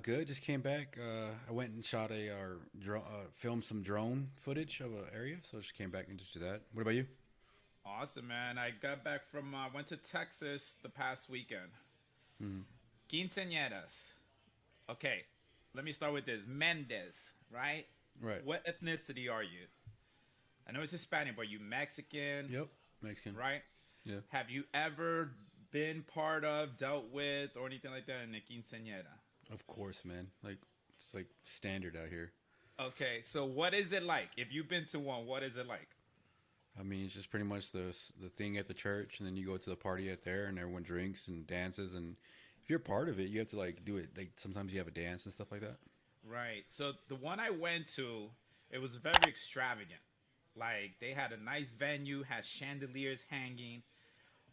Good. Just came back. I went and shot filmed some drone footage of an area. So I just came back and just did that. What about you? Awesome, man. I got back from went to Texas the past weekend. Hmm. Quinceañeras. Okay, let me start with this. Mendez, right? Right. What ethnicity are you? I know it's Hispanic, but you Mexican, Yep. Mexican. right? Yeah. Have you ever been part of, dealt with, or anything like that in a quinceañera? Of course, man. Like it's like standard out here. Okay, so what is it like? If you've been to one, what is it like? I mean, it's just pretty much the thing at the church, and then you go to the party at there, and everyone drinks and dances, and if you're part of it, you have to like do it. Like sometimes you have a dance and stuff like that. Right. So the one I went to, it was very extravagant. Like they had a nice venue, had chandeliers hanging.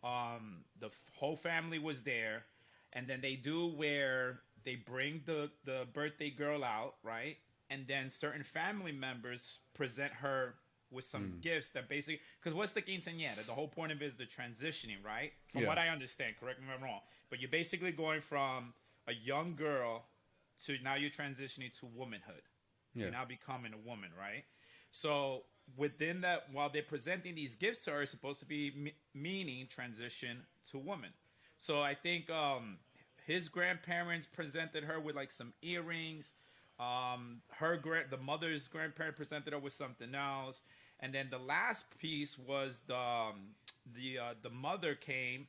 Whole family was there, and then they do where they bring the birthday girl out, right? And then certain family members present her with some Mm. gifts that basically, because what's the quinceañera? The whole point of it is the transitioning, right? From Yeah. what I understand, correct me if I'm wrong, but you're basically going from a young girl to now you're transitioning to womanhood. You're Yeah. now becoming a woman, right? So within that, while they're presenting these gifts to her, it's supposed to be meaning transition to woman. So I think his grandparents presented her with like some earrings. The mother's grandparent presented her with something else, and then the last piece was the mother came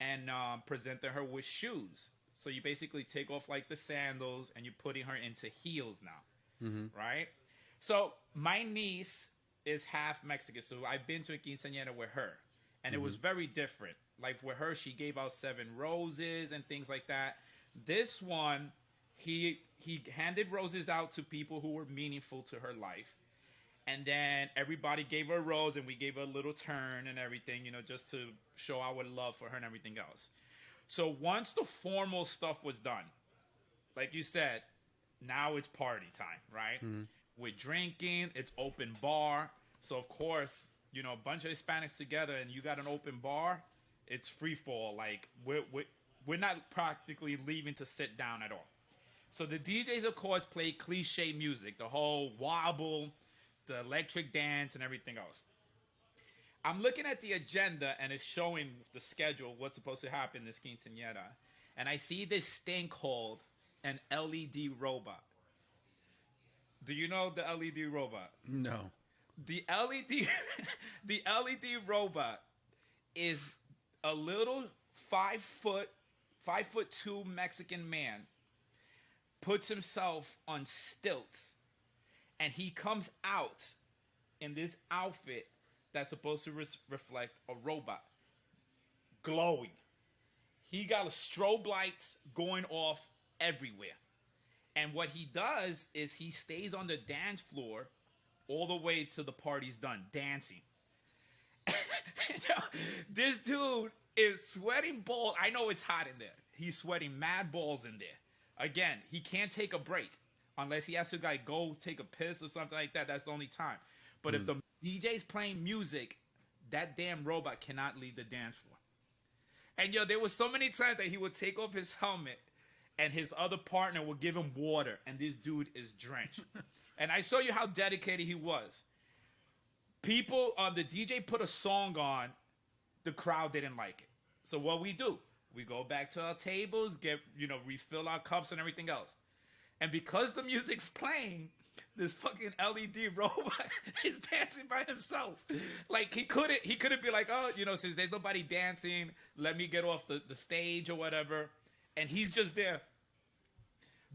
and presented her with shoes. So you basically take off like the sandals and you're putting her into heels now, Hmm. right? So my niece is half Mexican, so I've been to a quinceañera with her, and it Hmm. was very different. Like with her, she gave out 7 roses and things like that. This one, he handed roses out to people who were meaningful to her life, and then everybody gave her a rose, and we gave her a little turn and everything, just to show our love for her and everything else. So once the formal stuff was done, like you said, now it's party time, right? Hmm. We're drinking, it's open bar. So of course, a bunch of Hispanics together and you got an open bar, it's free fall. Like we're not practically leaving to sit down at all. So the DJs of course play cliche music, the whole wobble, the electric dance and everything else. I'm looking at the agenda and it's showing the schedule, what's supposed to happen this quinceañera. And I see this thing called an LED robot. Do you know the LED robot? No. The LED the LED robot is a little 5 foot 5'2" Mexican man puts himself on stilts and he comes out in this outfit that's supposed to reflect a robot glowing. He got a strobe lights going off everywhere. And what he does is he stays on the dance floor all the way till the party's done dancing. This dude is sweating balls. I know it's hot in there. He's sweating mad balls in there. Again, he can't take a break unless he has to like go take a piss or something like that. That's the only time. But if Mm. the DJ's playing music, that damn robot cannot leave the dance floor. And there was so many times that he would take off his helmet and his other partner would give him water and this dude is drenched. And I show you how dedicated he was. People, the DJ put a song on, the crowd didn't like it. So what we do, we go back to our tables, refill our cups and everything else. And because the music's playing, this fucking LED robot is dancing by himself. Like he couldn't be like, oh, since there's nobody dancing, let me get off the stage or whatever. And he's just there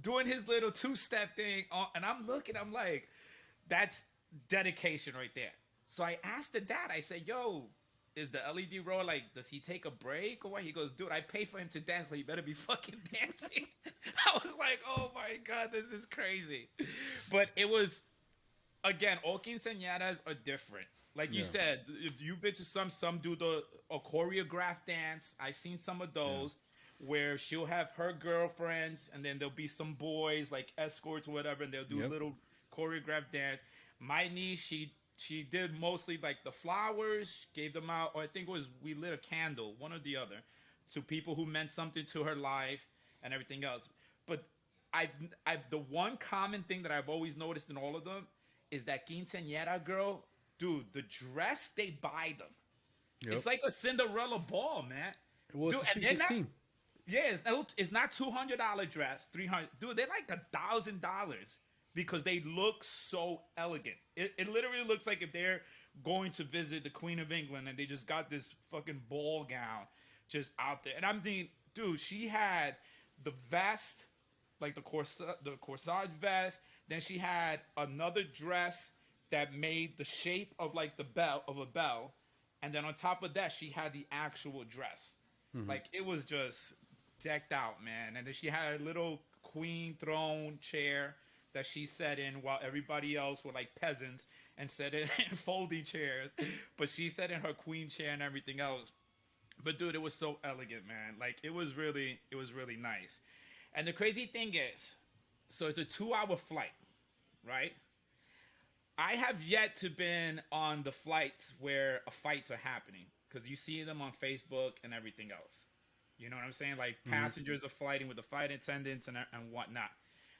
doing his little two-step thing. And I'm looking, I'm like, that's dedication right there. So I asked the dad, I said, yo, is the LED roll like, does he take a break or what? He goes, dude, I pay for him to dance, so he better be fucking dancing. I was like, oh my God, this is crazy. But it was, again, all quinceañeras are different. Like you Yeah. said, if you've been to some do a choreographed dance. I've seen some of Yeah. those where she'll have her girlfriends and then there'll be some boys like escorts or whatever, and they'll do a Yep. little choreographed dance. My niece, she did mostly like the flowers, gave them out, or I think it was we lit a candle, one or the other, to people who meant something to her life and everything else. But I've the one common thing that I've always noticed in all of them is that quinceañera girl, dude, the dress they buy them. Yep. It's like a Cinderella ball, man. Well, Dude, it's and they're not, 16. yeah, it's not $200 dress, 300. Dude, they're like $1,000 because they look so elegant. It literally looks like if they're going to visit the Queen of England and they just got this fucking ball gown just out there. And I'm thinking, dude, she had the vest, like the corsage vest. Then she had another dress that made the shape of like the bell of a bell. And then on top of that, she had the actual dress. Like, it was just decked out, man. And then she had a little queen throne chair that she sat in while everybody else were like peasants and sat in folding chairs. But she sat in her queen chair and everything else. But dude, it was so elegant, man. Like, it was really nice. And the crazy thing is, so it's a 2-hour flight, right? I have yet to been on the flights where fights are happening, because you see them on Facebook and everything else. You know what I'm saying? Like, passengers are fighting with the flight attendants and whatnot.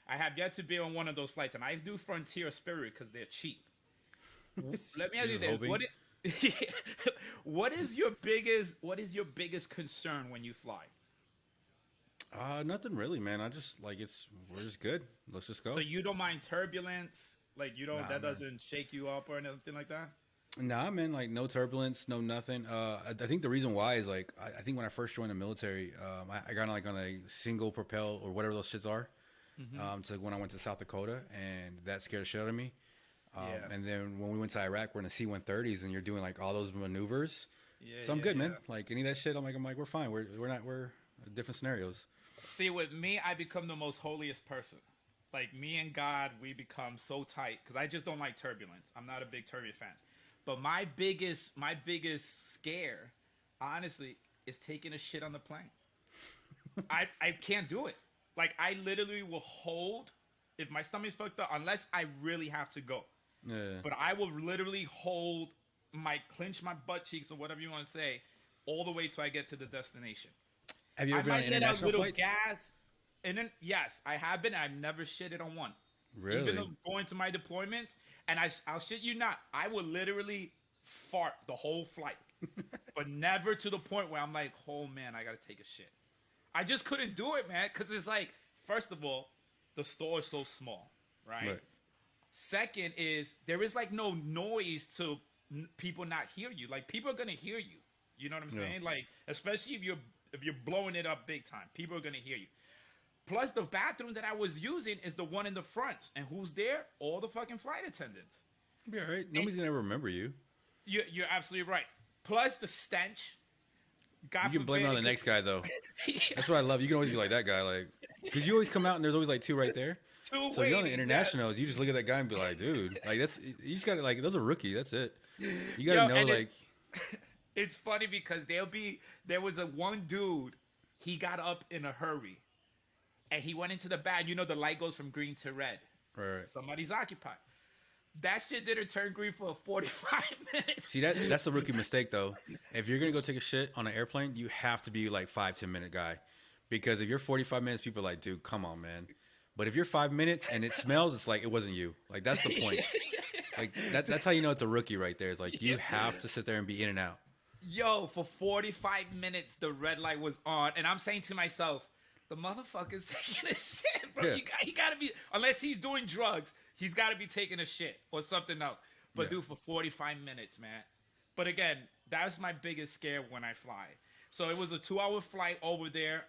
I have yet to be on one of those flights, and I do Frontier Spirit because they're cheap. Let me ask you this: what is your biggest concern when you fly? Nothing really, man. I just we're just good. Let's just go. So you don't mind turbulence? Like, you don't, Nah, that man. doesn't shake you up or anything like that? Nah, man, like no turbulence, no nothing. I think the reason why is like I think when I first joined the military, I got like on a single propel or whatever those shits are. So when I went to South Dakota, and that scared the shit out of me. Yeah. And then when we went to Iraq, we're in the C-130s, and you're doing like all those maneuvers. Yeah. So I'm good, man. Like any of that shit, I'm like we're fine. We're different scenarios. See, with me, I become the most holiest person. Like, me and God, we become so tight because I just don't like turbulence. I'm not a big turbulence fan. But my biggest scare, honestly, is taking a shit on the plane. I can't do it. Like, I literally will hold, if my stomach's fucked up, unless I really have to go. Yeah. But I will literally clench my butt cheeks or whatever you want to say, all the way till I get to the destination. Have you ever I been on might let out international little flights? gas, and then yes, I have been. I've never shitted on one. Really? Even though going to my deployments, and I'll shit you not, I will literally fart the whole flight, but never to the point where I'm like, oh man, I gotta take a shit. I just couldn't do it, man, because it's like, first of all, the store is so small, right? Second is there is like no noise to people not hear you. Like, people are gonna hear you. You know what I'm saying? Like, especially if you're blowing it up big time, people are gonna hear you. Plus, the bathroom that I was using is the one in the front, and who's there? All the fucking flight attendants. You'll be all right. Nobody's gonna ever remember you. You're absolutely right. Plus the stench. God You can blame it on the next guy though. Yeah. That's what I love. You can always be like that guy, like, because you always come out and there's always like two right there. So if you're on the internationals, you just look at that guy and be like, dude, like you just gotta, like, those are rookie. That's it. You gotta know, like. It's funny because there was one dude, he got up in a hurry, and he went into the bag. You know, the light goes from green to red. Right. Somebody's occupied. That shit didn't turn green for 45 minutes. See, that's a rookie mistake though. If you're gonna go take a shit on an airplane, you have to be like 5-10 minute guy, because if you're 45 minutes, people are like, dude, come on, man. But if you're 5 minutes and it smells, it's like it wasn't you. Like, that's the point. Like that's how you know it's a rookie right there. It's like you have to sit there and be in and out. Yo, for 45 minutes, the red light was on, and I'm saying to myself, the motherfucker's taking a shit, bro. Yeah. He gotta be, unless he's doing drugs, he's gotta be taking a shit or something else. But dude, for 45 minutes, man. But again, that's my biggest scare when I fly. So it was a 2-hour flight over there.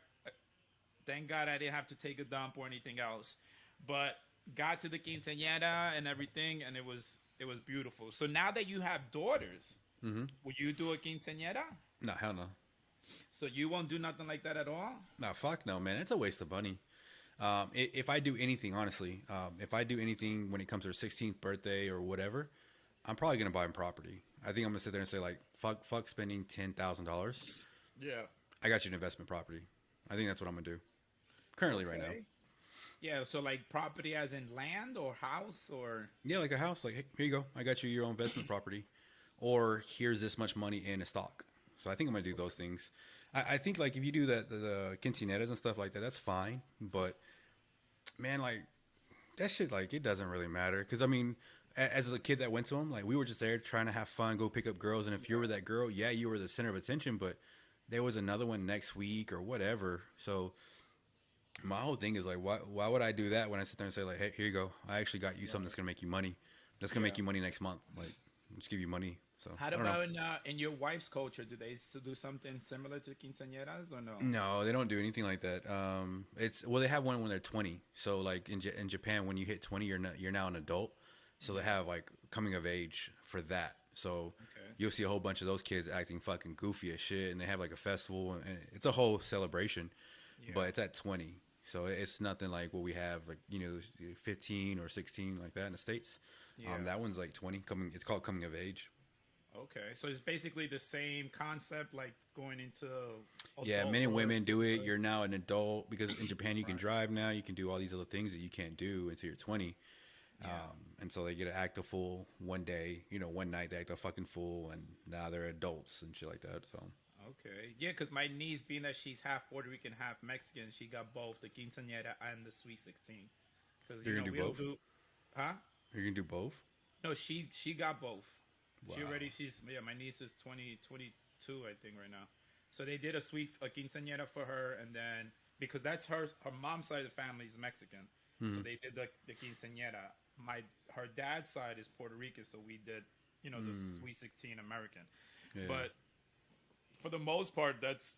Thank God I didn't have to take a dump or anything else. But got to the quinceañera and everything, and it was beautiful. So now that you have daughters, will you do a quinceañera? No, hell no. So you won't do nothing like that at all? No, fuck no, man. It's a waste of money. If I do anything, honestly, if I do anything when it comes to her 16th birthday or whatever, I'm probably gonna buy them property. I think I'm gonna sit there and say, like, fuck spending $10,000. Yeah. I got you an investment property. I think that's what I'm gonna do. Currently, right now. Yeah, so like property as in land or house or... Yeah, like a house. Like, hey, here you go. I got you your own investment property. Or here's this much money in a stock. So I think I'm going to do those things. I think, like, if you do the quinceaneras and stuff like that, that's fine. But man, like that shit, like it doesn't really matter. Because I mean, as a kid that went to them, like we were just there trying to have fun, go pick up girls, and if you were that girl, yeah, you were the center of attention. But there was another one next week or whatever. So my whole thing is like, why would I do that when I sit there and say like, hey, here you go, I actually got you something that's gonna make you money, that's gonna Yeah. make you money next month, like just give you money. So How I don't know. about in your wife's culture? Do they do something similar to quinceañeras or no? No, they don't do anything like that. It's well, they have one when they're 20. So like in Japan, when you hit 20, you're now an adult. So they have like coming of age for that. So Okay. you'll see a whole bunch of those kids acting fucking goofy as shit, and they have like a festival, and it's a whole celebration. Yeah. But it's at 20, so it's nothing like what we have, like 15 or 16 like that in the states. Yeah. That one's like 20. It's called coming of age. Okay. So it's basically the same concept, like going into Yeah, men and adulthood. women do it. You're now an adult because in Japan you can Right. drive now. You can do all these other things that you can't do until you're 20. Yeah. And so they get to act a fool one day. One night they act a fucking fool, and now they're adults and shit like that. So Okay. Yeah, because my niece, being that she's half Puerto Rican, half Mexican, she got both the quinceañera and the sweet 16. Because You're gonna do we don't both? do, huh? you're gonna do both. No, she got both. Wow. She's my niece is 22 I think right now. So they did a quinceañera for her, and then because that's her mom's side of the family is Mexican, so they did the quinceañera. Her dad's side is Puerto Rican, so we did the sweet 16 American. Yeah. But for the most part, that's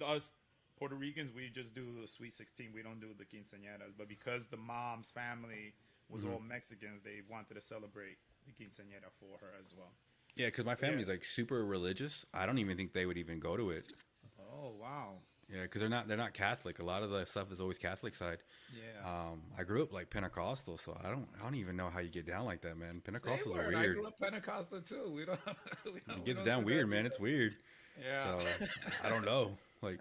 us Puerto Ricans, we just do the sweet 16. We don't do the quinceañeras. But because the mom's family was all Mexicans, they wanted to celebrate the quinceañera for her as well. Yeah, because my family's like super religious. I don't even think they would even go to it. Oh wow! Yeah, because they're not Catholic. A lot of the stuff is always Catholic side. Yeah. I grew up like Pentecostal, so I don't even know how you get down like that, man. Pentecostals Same are word. I weird. grew up Pentecostal too. We don't. It gets down weird, man. It's weird. Yeah. So I don't know. Like,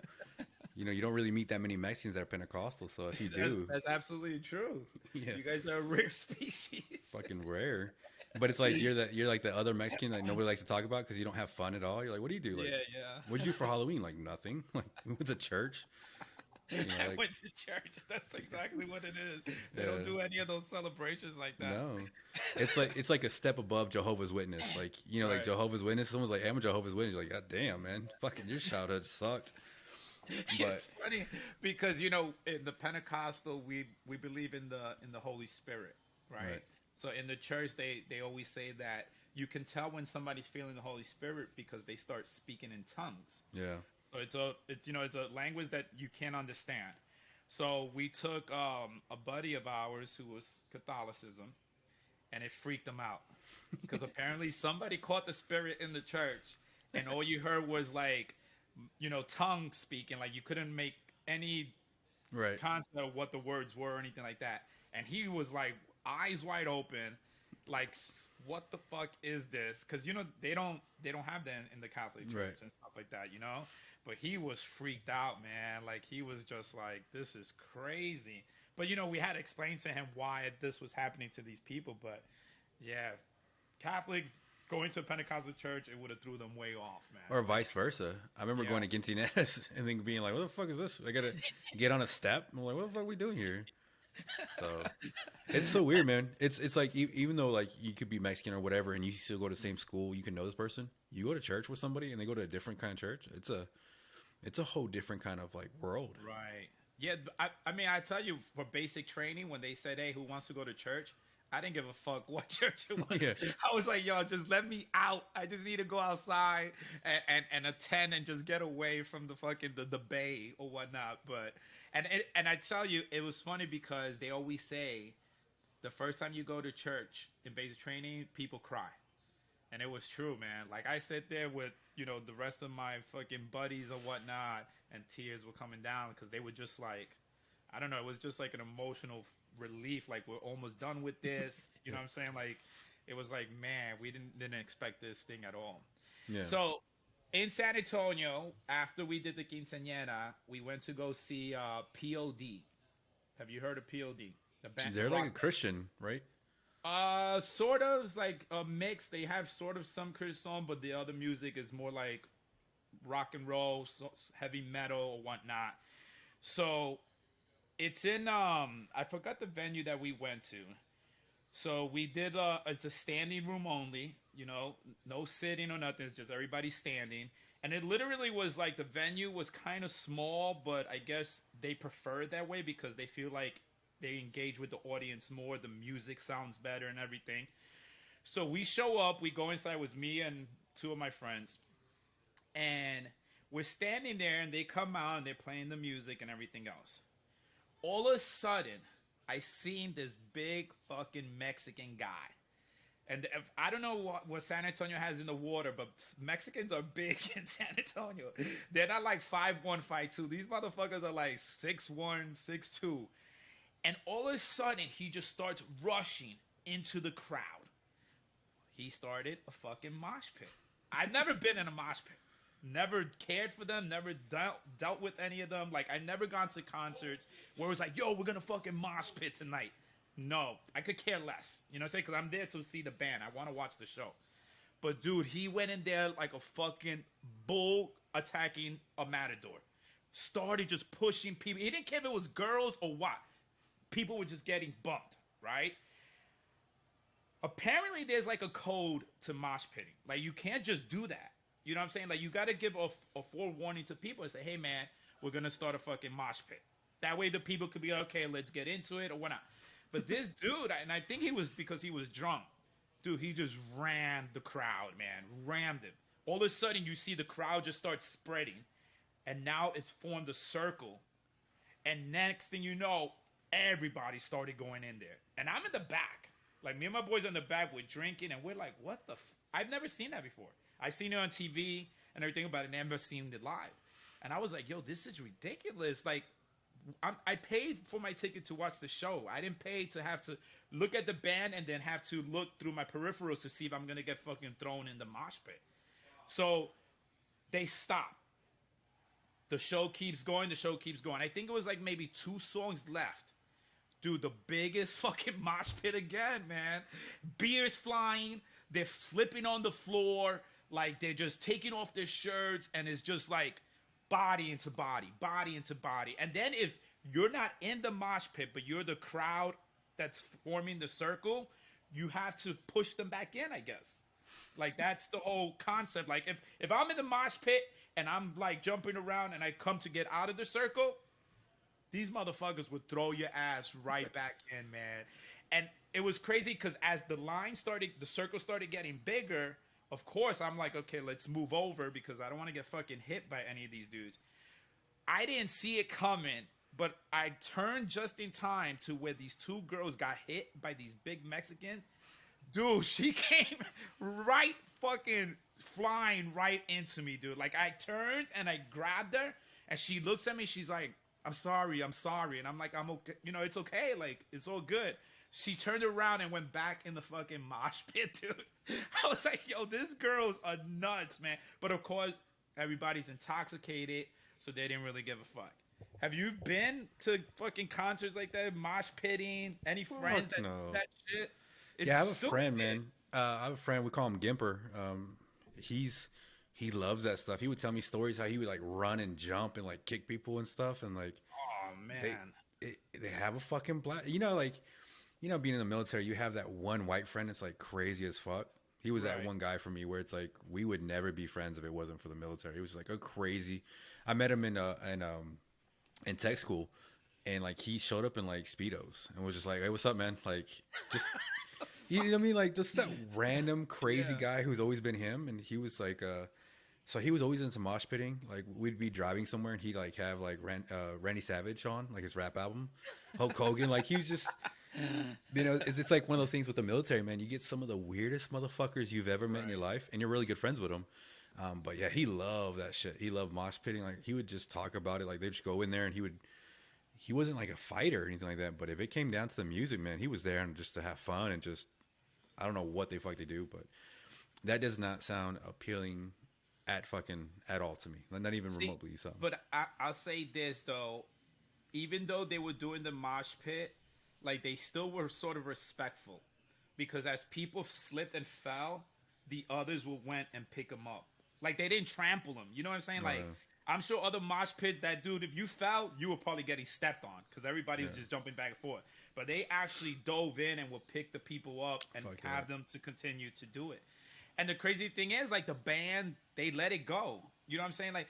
you don't really meet that many Mexicans that are Pentecostal. So if you do, That's absolutely true. yeah, You guys are a rare species. fucking rare. But it's like you're like the other Mexican that nobody likes to talk about because you don't have fun at all. You're like, what do you do? Like, Yeah. what'd you do for Halloween? Like nothing. Like we went to church. I Like, went to church. That's exactly what it is. They Yeah. don't do any of those celebrations like that. no, it's like a step above Jehovah's Witness. Like like Right. Jehovah's Witness. Someone's like, hey, I'm a Jehovah's Witness. You're like, God damn, man, fucking your childhood sucked. But It's funny because in the Pentecostal we believe in the Holy Spirit, right? Right. So in the church they always say that you can tell when somebody's feeling the Holy Spirit because they start speaking in tongues. yeah, So it's a language that you can't understand. So we took a buddy of ours who was Catholicism, and it freaked him out because apparently somebody caught the spirit in the church, and all you heard was like, tongue speaking, like you couldn't make any right. concept of what the words were or anything like that. And he was like eyes wide open, like what the fuck is this? Because they don't have that in the Catholic Church Right. and stuff like that, But he was freaked out, man. Like he was just like, this is crazy. But we had to explain to him why this was happening to these people. But yeah, Catholics going to a Pentecostal church, it would have threw them way off, man. Or vice versa. I remember Yeah. going to quinceaneras and then being like, what the fuck is this? I gotta get on a step. I'm like, what the fuck are we doing here? So it's so weird, man. It's like even though like you could be Mexican or whatever, and you still go to the same school, you can know this person. You go to church with somebody, and they go to a different kind of church. It's a whole different kind of like world. Right. Yeah, I mean, I tell you, for basic training, when they said, hey, who wants to go to church? I didn't give a fuck what church it was. Yeah. I was like, yo, just let me out. I just need to go outside and attend and just get away from the fucking the bay or whatnot. But and I tell you, it was funny because they always say the first time you go to church in basic training, people cry. And it was true, man. Like I sit there with, the rest of my fucking buddies or whatnot, and tears were coming down because they were just like, I don't know, it was just like an emotional relief. Like we're almost done with this. You know what I'm saying? Like it was like, man, we didn't expect this thing at all. Yeah. So in San Antonio, after we did the quinceañera, we went to go see POD. Have you heard of POD? The band. They're like a rock Christian, right? Sort of. It's like a mix. They have sort of some Christian song, but the other music is more like rock and roll, heavy metal or whatnot. So It's in I forgot the venue that we went to. So we did it's a standing room only, you know, no sitting or nothing, it's just everybody standing. And it literally was like the venue was kind of small, but I guess they prefer it that way because they feel like they engage with the audience more, the music sounds better and everything. So we show up, we go inside, it was me and two of my friends. And we're standing there and they come out and they're playing the music and everything else. All of a sudden, I seen this big fucking Mexican guy. And if, I don't know what San Antonio has in the water, but Mexicans are big in San Antonio. They're not like 5'1", 5'2". These motherfuckers are like 6'1", 6'2". And all of a sudden, he just starts rushing into the crowd. He started a fucking mosh pit. I've never been in a mosh pit. Never cared for them, never dealt with any of them. Like, I never gone to concerts where it was like, yo, we're gonna fucking mosh pit tonight. No, I could care less. You know what I'm saying? Because I'm there to see the band. I want to watch the show. But, dude, he went in there like a fucking bull attacking a matador. Started just pushing people. He didn't care if it was girls or what. People were just getting bumped, right? Apparently, there's like a code to mosh pitting. Like, you can't just do that. You know what I'm saying? Like, you got to give a forewarning to people and say, hey, man, we're going to start a fucking mosh pit. That way the people could be like, okay, let's get into it or whatnot. But this dude, and I think he was because he was drunk. Dude, he just ran the crowd, man. Rammed him. All of a sudden, you see the crowd just start spreading. And now it's formed a circle. And next thing you know, everybody started going in there. And I'm in the back. Like, me and my boys in the back, we're drinking, and we're like, what the I've never seen that before. I've seen it on TV and everything about it, never seen it live. And I was like, yo, this is ridiculous. Like, I paid for my ticket to watch the show. I didn't pay to have to look at the band and then have to look through my peripherals to see if I'm going to get fucking thrown in the mosh pit. So they stop. The show keeps going. The show keeps going. I think it was like maybe 2 songs left. Dude, the biggest fucking mosh pit again, man. Beers flying. They're slipping on the floor. Like, they're just taking off their shirts. And it's just like body into body, body into body. And then if you're not in the mosh pit, but you're the crowd that's forming the circle, you have to push them back in, I guess. Like, that's the whole concept. Like, if I'm in the mosh pit and I'm, like, jumping around and I come to get out of the circle, these motherfuckers would throw your ass right back in, man. And it was crazy because as the circle started getting bigger, of course, I'm like, okay, let's move over because I don't want to get fucking hit by any of these dudes. I didn't see it coming, but I turned just in time to where these 2 girls got hit by these big Mexicans. Dude, she came right fucking flying right into me, dude. Like, I turned and I grabbed her, and she looks at me. She's like, I'm sorry. And I'm like, I'm okay. You know, it's okay. Like, it's all good. She turned around and went back in the fucking mosh pit, dude. I was like, yo, these girls are nuts, man. But, of course, everybody's intoxicated, so they didn't really give a fuck. Have you been to fucking concerts like that, mosh pitting? Any friends that do that shit? It's I have a friend, man. I have a friend. We call him Gimper. He loves that stuff. He would tell me stories how he would like run and jump and like kick people and stuff. And like, oh man, they have a fucking blast. You know, like, you know, being in the military, you have that one white friend that's like crazy as fuck. He was that one guy for me where it's like we would never be friends if it wasn't for the military. He was like a crazy. I met him in tech school, and like he showed up in like Speedos and was just like, "Hey, what's up, man?" Like, just you know what I mean? Like, just that random crazy guy who's always been him, and he was like, so he was always into mosh pitting. Like, we'd be driving somewhere, and he'd like have like Randy Savage on, like his rap album, Hulk Hogan. Like, he was just, you know, it's like one of those things with the military, man. You get some of the weirdest motherfuckers you've ever met in your life, and you're really good friends with them. But yeah, he loved that shit. He loved mosh pitting. Like, he would just talk about it. Like, they'd just go in there, and he wasn't like a fighter or anything like that. But if it came down to the music, man, he was there and just to have fun and just, I don't know what the fuck they do, but that does not sound appealing at all to me. Not even remotely. So, but I'll say this though, even though they were doing the mosh pit, like, they still were sort of respectful, because as people slipped and fell, the others went and pick them up. Like, they didn't trample them. You know what I'm saying? Like, I'm sure other mosh pit, that dude, if you fell, you were probably getting stepped on because everybody was just jumping back and forth. But they actually dove in and would pick the people up and have them to continue to do it. And the crazy thing is, like, the band, they let it go. You know what I'm saying? Like,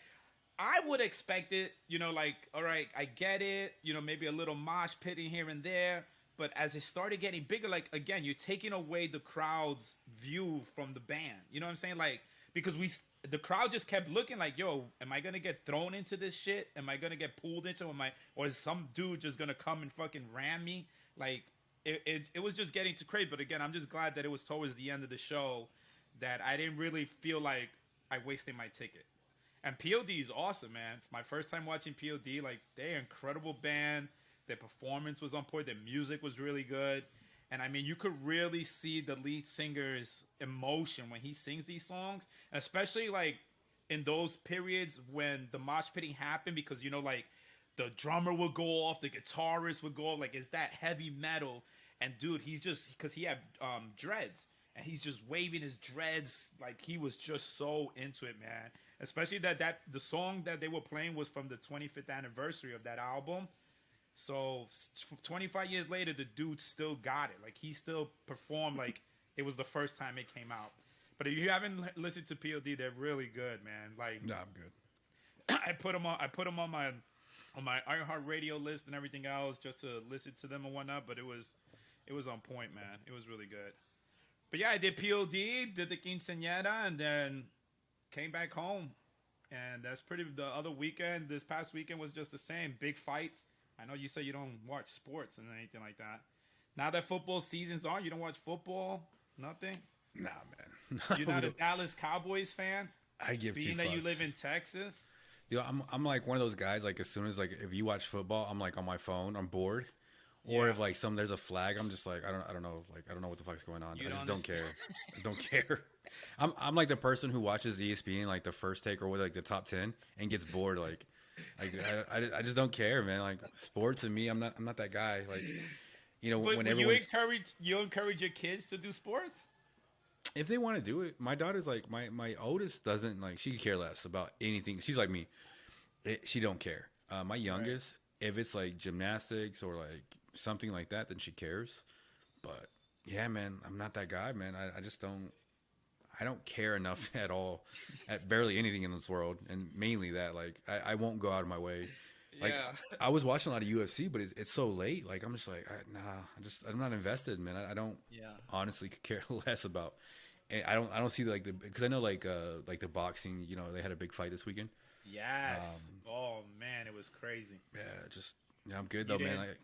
I would expect it, you know, like, all right, I get it, you know, maybe a little mosh pitting here and there. But as it started getting bigger, like, again, you're taking away the crowd's view from the band. You know what I'm saying? Like, because the crowd just kept looking like, yo, am I going to get thrown into this shit? Am I going to get pulled into it? Or is some dude just going to come and fucking ram me? Like, it was just getting too crazy. But again, I'm just glad that it was towards the end of the show that I didn't really feel like I wasted my ticket. And POD is awesome, man. My first time watching POD, like, they're an incredible band. Their performance was on point. Their music was really good. And I mean, you could really see the lead singer's emotion when he sings these songs, especially like in those periods when the mosh pitting happened, because, you know, like the drummer would go off, the guitarist would go off, like, it's that heavy metal. And dude, he's just, because he had dreads, and he's just waving his dreads like he was just so into it, man. Especially that the song that they were playing was from the 25th anniversary of that album. So 25 years later, the dude still got it. Like, he still performed like it was the first time it came out. But if you haven't listened to POD, they're really good, man. Like, no, I'm good. I put them on my iHeartRadio list and everything else just to listen to them and whatnot. But it was on point, man. It was really good. But yeah, I did POD, did the quinceanera, and then came back home. And that's the other weekend. This past weekend was just the same. Big fights. I know you say you don't watch sports and anything like that. Now that football season's on, you don't watch football? Nothing? Nah, man. You're not a Dallas Cowboys fan? I give two fucks. Being that you live in Texas? Dude, I'm like one of those guys, like, as soon as, like, if you watch football, I'm like on my phone, I'm bored. Or if like there's a flag, I'm just like, I don't know, like, I don't know what the fuck's going on. I just don't care. I don't care. I'm like the person who watches ESPN, like the first take or what, like the top 10, and gets bored. Like I just don't care, man. Like, sports and me, I'm not that guy. Like, you know, but when you encourage your kids to do sports? If they want to do it. My daughter's like, my oldest doesn't, like, she could care less about anything. She's like me. She don't care. My youngest, if it's like gymnastics or like something like that, then she cares. But yeah, man, I'm not that guy, man. I just don't. I don't care enough at all at barely anything in this world, and mainly that. Like, I won't go out of my way. Like, I was watching a lot of UFC, but it's so late. Like, I'm just like, I'm not invested, man. I don't honestly care less about. And I don't see because I know like the boxing. You know, they had a big fight this weekend. Yes. Oh man, it was crazy. Yeah, I'm good though, man. Like,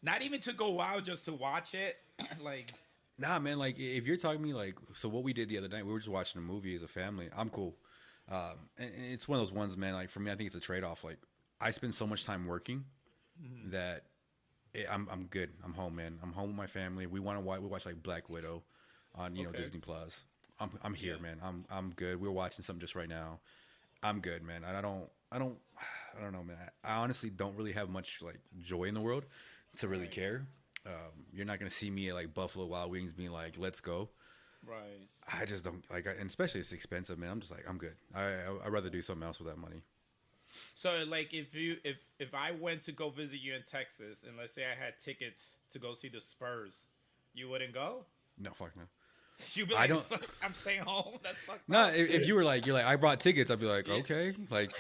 not even to go out, just to watch it. Like, nah, man. Like, if you're talking to me, like, so what we did the other night, we were just watching a movie as a family. I'm cool. And it's one of those ones, man. Like, for me, I think it's a trade off. Like, I spend so much time working that I'm good. I'm home, man. I'm home with my family. We watch like Black Widow on know Disney Plus. I'm here, man. I'm good. We're watching something just right now. I'm good, man. I don't know, man. I honestly don't really have much like joy in the world to really care. You're not gonna see me at like Buffalo Wild Wings being like, "Let's go." Right. I just don't like, and especially it's expensive, man. I'm just like, I'm good. I'd rather do something else with that money. So, like, if I went to go visit you in Texas, and let's say I had tickets to go see the Spurs, you wouldn't go? No, fuck no. You'd be like, I'm staying home. That's fucked up. No, if you were like, you're like, I brought tickets, I'd be like, okay, like,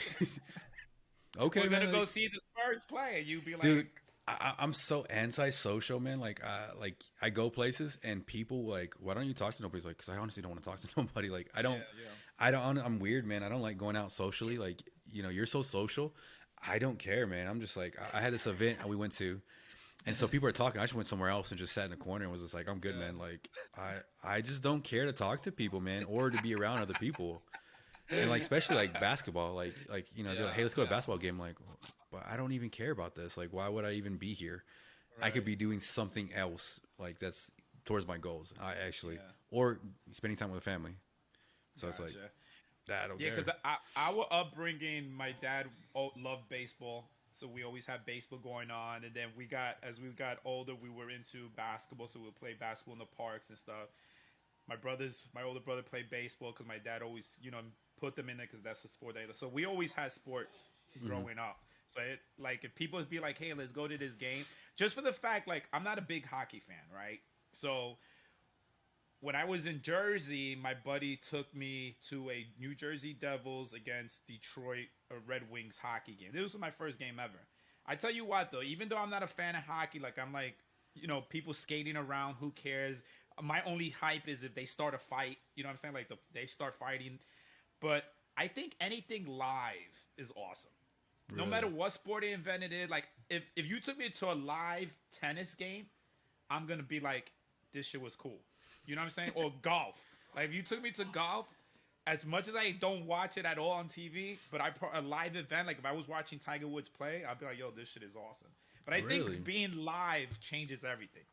okay, we're man, gonna like, go see the Spurs play, and you'd be like, dude, I'm so antisocial, man. Like I go places and people like, why don't you talk to nobody? Like, because I honestly don't want to talk to nobody. Like, I don't. I'm weird, man. I don't like going out socially. Like, you know, you're so social. I don't care, man. I'm just like, I had this event we went to, and so people are talking. I just went somewhere else and just sat in a corner and was just like, I'm good, man. Like, I just don't care to talk to people, man, or to be around other people. And like, especially like basketball, like you know, they're like, hey, let's go to a basketball game. Like, but I don't even care about this. Like, why would I even be here? Right. I could be doing something else, like that's towards my goals. Or spending time with the family. So it's like, I don't care. Yeah, because our upbringing, my dad loved baseball, so we always had baseball going on. And then as we got older, we were into basketball, so we would play basketball in the parks and stuff. My older brother played baseball because my dad always, you know, put them in there because that's the sport they. So we always had sports growing up. So if people be like, hey, let's go to this game, just for the fact, like, I'm not a big hockey fan, right? So when I was in Jersey, my buddy took me to a New Jersey Devils against Detroit Red Wings hockey game. This was my first game ever. I tell you what, though, even though I'm not a fan of hockey, like, I'm like, people skating around, who cares? My only hype is if they start a fight, you know what I'm saying? Like, they start fighting. But I think anything live is awesome. Really? No matter what sport they invented it, like, if you took me to a live tennis game, I'm going to be like, this shit was cool. You know what I'm saying? Or golf. Like, if you took me to golf, as much as I don't watch it at all on TV, but a live event, like if I was watching Tiger Woods play, I'd be like, yo, this shit is awesome. But I think being live changes everything.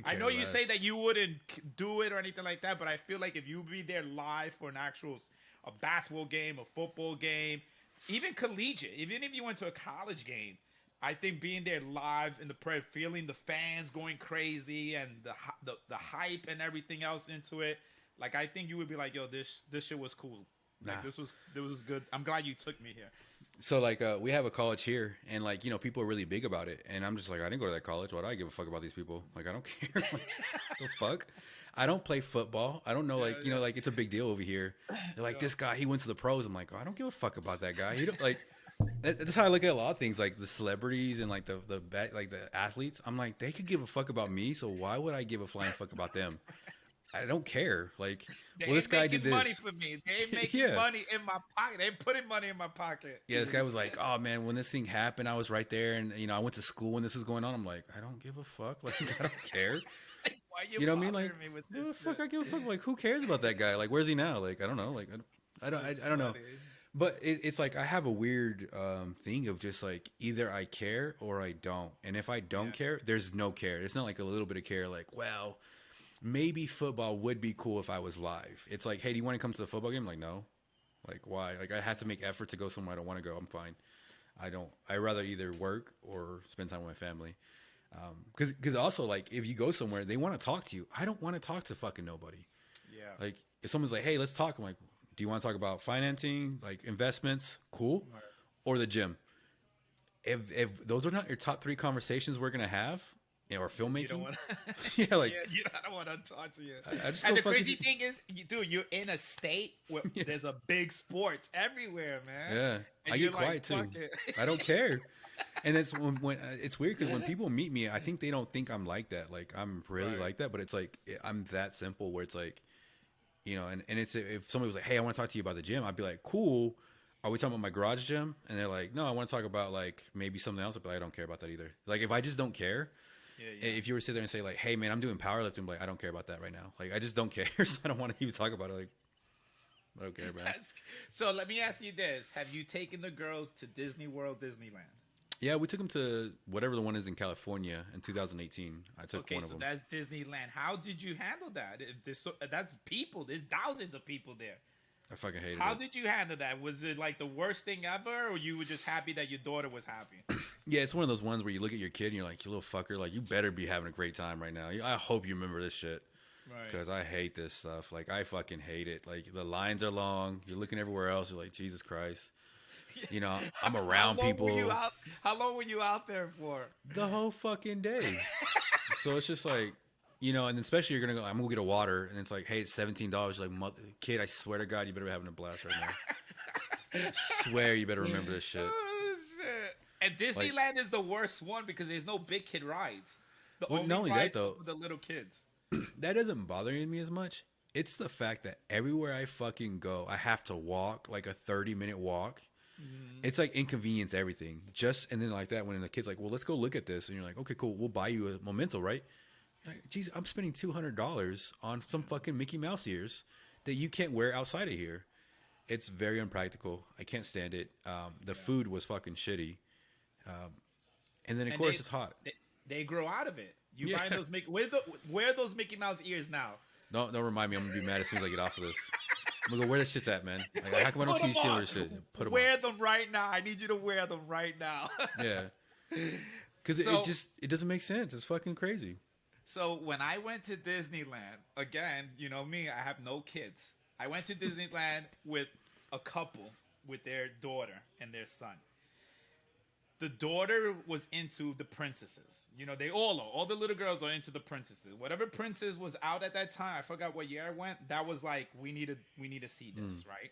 I know you say that you wouldn't do it or anything like that, but I feel like if you be there live for a basketball game, a football game, even collegiate, even if you went to a college game, I think being there live in the feeling the fans going crazy and the hype and everything else into it, like, I think you would be like, yo, this shit was cool. Like, this was good. I'm glad you took me here. So, like, we have a college here, and, like, people are really big about it. And I'm just like, I didn't go to that college. Why do I give a fuck about these people? Like, I don't care. Like, the fuck? I don't play football. I don't know, like, like, it's a big deal over here. They're like, this guy, he went to the pros. I'm like, oh, I don't give a fuck about that guy. He don't, like, that's how I look at a lot of things, like the celebrities and, like, the athletes. I'm like, they could give a fuck about me, so why would I give a flying fuck about them? I don't care. Like, well, this guy did this. Money for me. They ain't making money in my pocket. They ain't putting money in my pocket. Yeah, this guy was like, oh, man, when this thing happened, I was right there. And, I went to school when this was going on. I'm like, I don't give a fuck. Like, I don't care. Why you know what I mean? Like, what the fuck I give a fuck? Like, who cares about that guy? Like, where's he now? Like, I don't know. Like, I don't know. But it's like I have a weird thing of just, like, either I care or I don't. And if I don't care, there's no care. It's not like a little bit of care. Like, well, maybe football would be cool if I was live. It's like, hey, do you want to come to the football game? I'm like, no. Like, why? Like, I have to make effort to go somewhere I don't want to go. I'm fine. I rather either work or spend time with my family. Because also, like, if you go somewhere, they want to talk to you. I don't want to talk to fucking nobody. Yeah. Like, if someone's like, hey, let's talk. I'm like, do you want to talk about financing, like investments? Cool. Right. Or the gym. If those are not your top 3 conversations we're going to have, or filmmaking. You don't want I don't want to talk to you. And the crazy thing is, you're in a state where there's a big sports everywhere, man. Yeah. And I get quiet too. I don't care. And it's when it's weird because when people meet me, I think they don't think I'm like that. Like, I'm really like that, but it's like, I'm that simple where it's like, and it's, if somebody was like, hey, I want to talk to you about the gym, I'd be like, cool. Are we talking about my garage gym? And they're like, no, I want to talk about, like, maybe something else. I'd be like, I don't care about that either. Like, if I just don't care, if you were to sit there and say, like, hey, man, I'm doing powerlifting, I'm like, I don't care about that right now. Like, I just don't care. So I don't want to even talk about it. Like, I don't care, man. So let me ask you this. Have you taken the girls to Disney World, Disneyland? Yeah, we took them to whatever the one is in California in 2018. I took one of them. Okay, so that's Disneyland. How did you handle that? That's people. There's thousands of people there. I fucking hated it. How did you handle that? Was it like the worst thing ever, or you were just happy that your daughter was happy? Yeah, it's one of those ones where you look at your kid and you're like, you little fucker, like, you better be having a great time right now. I hope you remember this shit. Right. Because I hate this stuff. Like, I fucking hate it. Like, the lines are long. You're looking everywhere else. You're like, Jesus Christ. I'm around people. How long were you out there for? The whole fucking day. So it's just like, and especially you're going to go, I'm going to get a water. And it's like, hey, it's $17. Like, kid, I swear to God, you better be having a blast right now. I swear you better remember this shit. Oh, shit. And Disneyland is the worst one because there's no big kid rides. Not only that, though, the little kids. That doesn't bother me as much. It's the fact that everywhere I fucking go, I have to walk, like a 30-minute walk. Mm-hmm. It's like inconvenience everything. And then like that, when the kid's like, well, let's go look at this. And you're like, okay, cool. We'll buy you a memento, right? Like, geez, I'm spending $200 on some fucking Mickey Mouse ears that you can't wear outside of here. It's very unpractical. I can't stand it. The food was fucking shitty. And then, of course, it's hot. They grow out of it. You buy those where are those Mickey Mouse ears now? Don't remind me. I'm going to be mad as soon as I get off of this. I'm going to go, where this shit's at, man? Like, how come I don't see shit or shit? Put them wear them right now. I need you to wear them right now. Yeah. Because it doesn't make sense. It's fucking crazy. So when I went to Disneyland, again, you know me, I have no kids. I went to Disneyland with a couple with their daughter and their son. The daughter was into the princesses. You know, they all are. All the little girls are into the princesses. Whatever princess was out at that time, I forgot what year I went. That was like, we need to see this, right?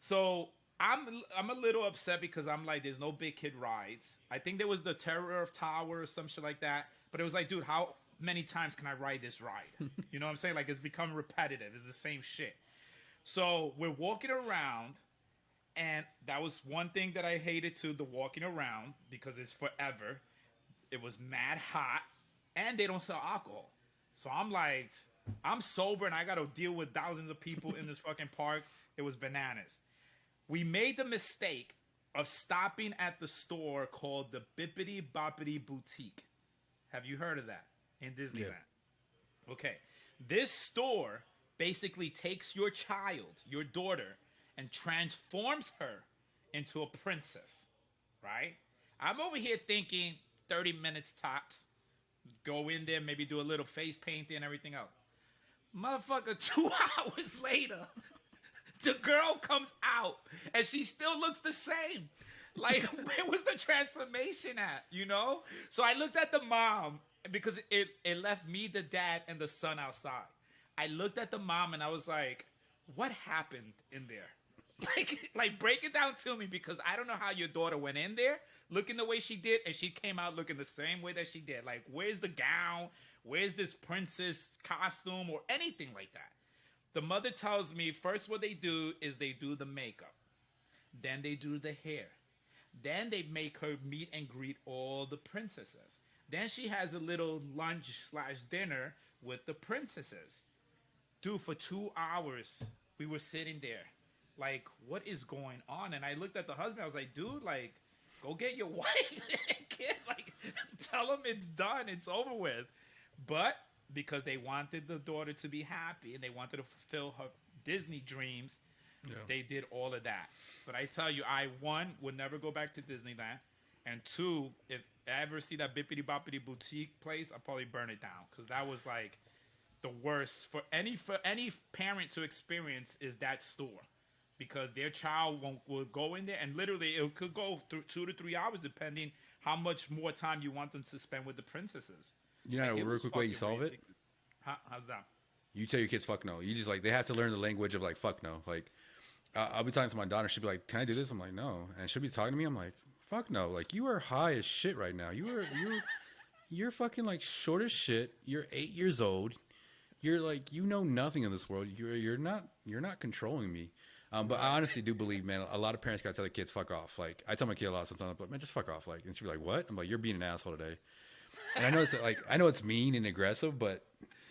So I'm a little upset because I'm like, there's no big kid rides. I think there was the Terror of Tower or some shit like that. But it was like, dude, how many times can I ride this ride? You know what I'm saying? Like, it's become repetitive. It's the same shit. So we're walking around. And that was one thing that I hated too, the walking around, because it's forever. It was mad hot, and they don't sell alcohol. So I'm like, I'm sober, and I got to deal with thousands of people in this fucking park. It was bananas. We made the mistake of stopping at the store called the Bippity Boppity Boutique. Have you heard of that in Disneyland? Yeah. Okay. This store basically takes your child, your daughter, and transforms her into a princess, right? I'm over here thinking 30 minutes tops. Go in there, maybe do a little face painting and everything else. Motherfucker, 2 hours later, the girl comes out and she still looks the same. Like, where was the transformation at, you know? So I looked at the mom because it left me, the dad, and the son outside. I looked at the mom and I was like, what happened in there? Like break it down to me, because I don't know how your daughter went in there looking the way she did and she came out looking the same way that she did. Like, where's the gown? Where's this princess costume or anything like that? The mother tells me first what they do is they do the makeup. Then they do the hair. Then they make her meet and greet all the princesses. Then she has a little lunch/dinner with the princesses. Dude, for 2 hours, we were sitting there. Like, what is going on? And I looked at the husband. I was like, dude, like, go get your wife and kid. Like, tell him it's done. It's over with. But because they wanted the daughter to be happy and they wanted to fulfill her Disney dreams, they did all of that. But I tell you, I, one, would never go back to Disneyland. And two, if I ever see that Bippity Boppity Boutique place, I'll probably burn it down. Because that was, like, the worst. For any parent to experience is that store. Because their child will go in there, and literally it could go through 2 to 3 hours, depending how much more time you want them to spend with the princesses. You know, a real quick way you solve it? How's that? You tell your kids fuck no. You just, like, they have to learn the language of, like, fuck no. Like, I'll be talking to my daughter. She'll be like, can I do this? I'm like, no. And she'll be talking to me. I'm like, fuck no. Like, you are high as shit right now. You're fucking, like, short as shit. You're 8 years old. You're like, you know nothing of this world. You're not controlling me. But I honestly do believe, man, a lot of parents gotta tell their kids fuck off. Like, I tell my kid a lot sometimes, I'm like, man, just fuck off. Like, and she'll be like, what? I'm like, you're being an asshole today. And I know it's mean and aggressive, but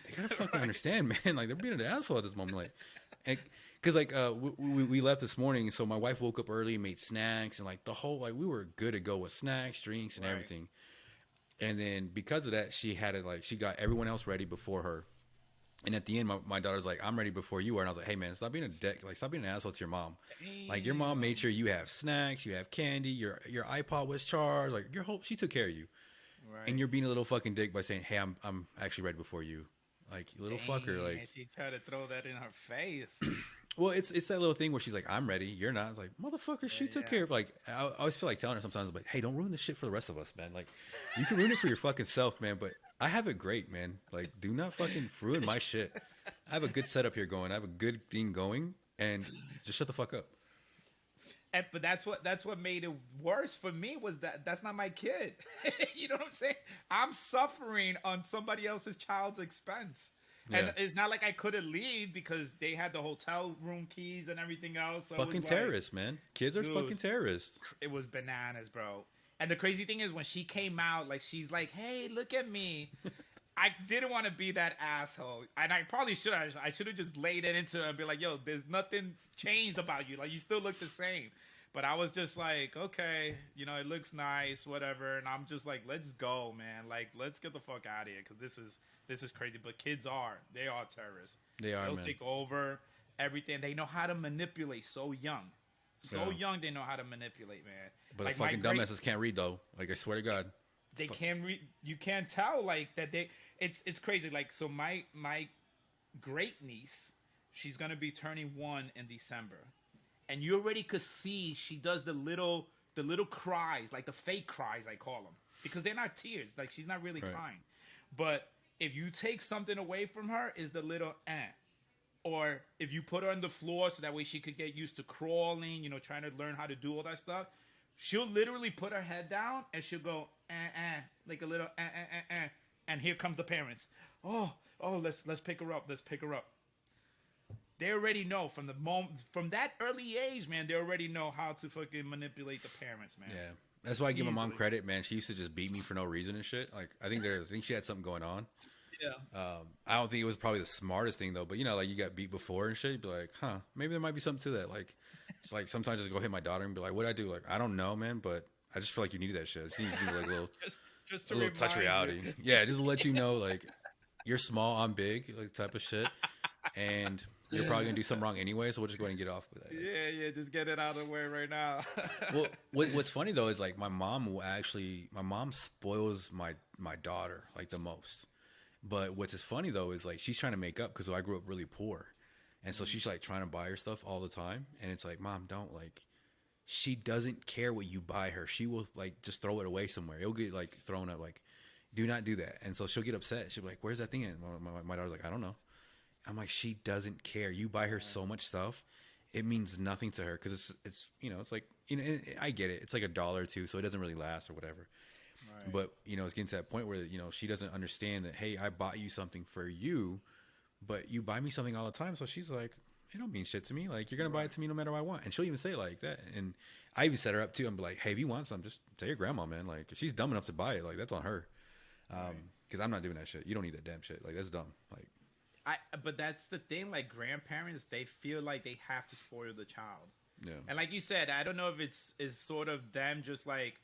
they gotta fucking understand, man. Like, they're being an asshole at this moment. Like, and because like we left this morning, so my wife woke up early and made snacks, and like the whole, like, we were good to go with snacks, drinks, and everything. And then because of that, she had it, like, she got everyone else ready before her. And at the end, my daughter's like, I'm ready before you are. And I was like, hey, man, stop being a dick. Like, stop being an asshole to your mom. Damn. Like, your mom made sure you have snacks, you have candy, your iPod was charged. Like, she took care of you. Right. And you're being a little fucking dick by saying, hey, I'm actually ready before you. Like, you little fucker. Like, she tried to throw that in her face. Well, it's that little thing where she's like, I'm ready. You're not. It's like, motherfucker, she took care of, like, I always feel like telling her sometimes, like, hey, don't ruin this shit for the rest of us, man. Like, you can ruin it for your fucking self, man, but I have it great, man. Like, do not fucking ruin my shit. I have a good setup here going. I have a good thing going, and just shut the fuck up. But that's what made it worse for me, was that's not my kid. You know what I'm saying? I'm suffering on somebody else's child's expense. Yeah. And it's not like I couldn't leave because they had the hotel room keys and everything else. So fucking terrorists, man. Kids are fucking terrorists. It was bananas, bro. And the crazy thing is, when she came out, like, she's like, hey, look at me. I didn't want to be that asshole. And I probably should have. I should have just laid it into her and be like, yo, there's nothing changed about you. Like, you still look the same. But I was just like, okay, you know, it looks nice, whatever. And I'm just like, let's go, man. Like, let's get the fuck out of here, because this is crazy. But kids they are terrorists. They'll take over everything. They know how to manipulate so young. So young, they know how to manipulate, man. But like, fucking dumbasses can't read, though. Like, I swear to God. They can't read. You can't tell, like, that they... It's crazy. Like, so my great niece, she's going to be turning 1 in December. and you already could see she does the little cries, like the fake cries I call them, because they're not tears, like she's not really Right. crying. But if you take something away from her, is the little or if you put her on the floor so that way she could get used to crawling, trying to learn how to do all that stuff, she'll literally put her head down and she'll go like a little and here comes the parents. Oh, let's pick her up. Let's pick her up. They already know from the moment, from that early age, man. They already know how to fucking manipulate the parents, man. Yeah. That's why I give my mom Easily. credit, man. She used to just beat me for no reason and shit. Like I think she had something going on. Yeah. I don't think it was probably the smartest thing though, but like you got beat before and shit. You'd be like, huh, maybe there might be something to that. Like, it's like sometimes just go hit my daughter and be like, what'd I do? Like, I don't know, man, but I just feel like you needed that shit. She needs to be like Just a to little touch remind you. reality. Yeah, just to let you know, like, you're small, I'm big, like type of shit, and you're probably gonna do something wrong anyway. So we'll just go ahead and get off with that. Yeah, just get it out of the way right now. Well, what's funny though is like my mom spoils my daughter like the most. But what's just funny though is like she's trying to make up because I grew up really poor, and so she's like trying to buy her stuff all the time, and it's like, Mom, don't like. She doesn't care what you buy her. She will like just throw it away somewhere. It'll get like thrown up. Like, do not do that. And so she'll get upset. She'll be like, "Where's that thing?" And my daughter's like, "I don't know." I'm like, she doesn't care. You buy her so much stuff, it means nothing to her because it's it's like I get it. It's like $1 or $2, so it doesn't really last or whatever. Right. But it's getting to that point where she doesn't understand that, hey, I bought you something for you, but you buy me something all the time. So she's like, it don't mean shit to me. Like, you're gonna buy it to me no matter what I want. And she'll even say it like that. And I even set her up too. I'm like, hey, if you want something, just tell your grandma, man. Like, if she's dumb enough to buy it, like that's on her. Because I'm not doing that shit. You don't need that damn shit. Like, that's dumb. Like, but that's the thing. Like grandparents, they feel like they have to spoil the child. yeah, And like you said, I don't know if it's sort of them just like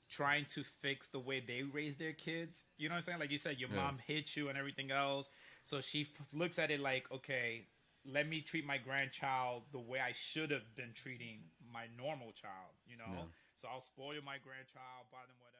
trying to fix the way they raise their kids. You know what I'm saying? Like you said, your Yeah. mom hit you and everything else. So she looks at it like, okay, let me treat my grandchild the way I should have been treating my normal child. Yeah. So I'll spoil my grandchild, buy them whatever.